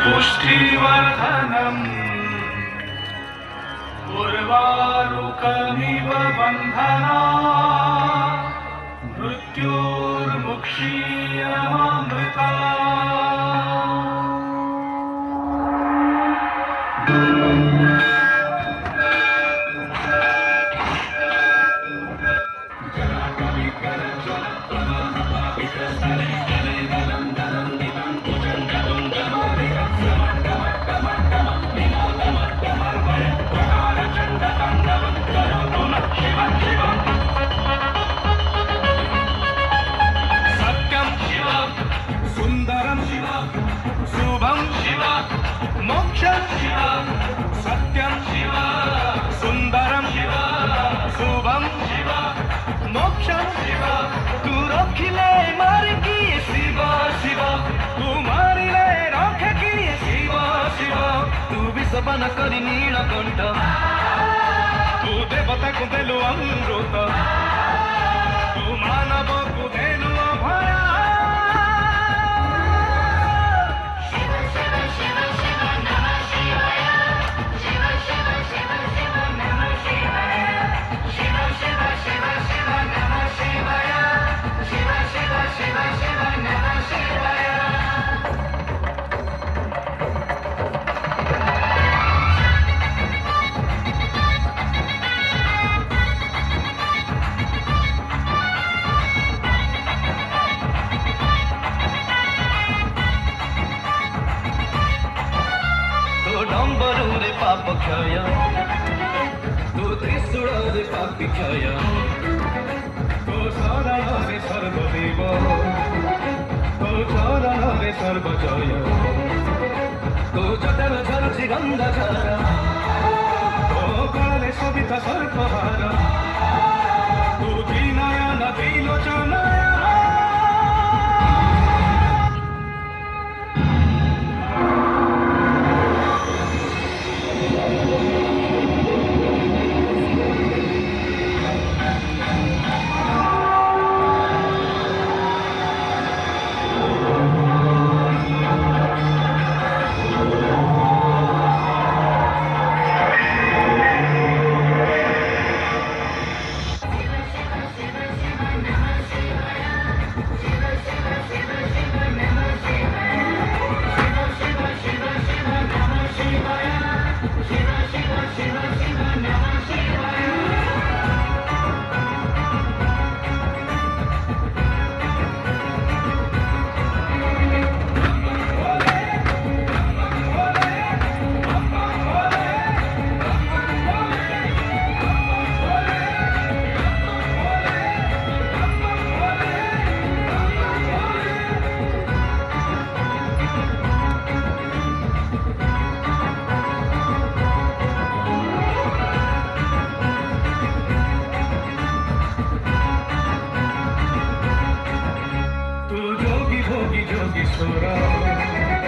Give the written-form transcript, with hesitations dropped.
पुष्टिवर्धनम् उर्वारुकमिव बन्धना मृत्युर्मुक्षीयमामृता शुभं शिव मोक्षं शिव सत्यं शिव सुंदरं शिव शुभं शिव मोक्षं शिव तू रखिले मार किए शिव शिव तू मारिले रखे किए शिव शिव तू विषपान करी नीलकंठ तू देवता को देलु अमृत तू मानव को देलु अभय डम्बरूरे पाप क्षय तू त्रिशूलरे पापी क्षय तो शरणरे सर्वदेव तो चरणरे सर्वजय तो जटन झरुछि गंगाधर तो काले सविता सर्पहार तू दीनयन त्रिलोचनय जोगेश्वरा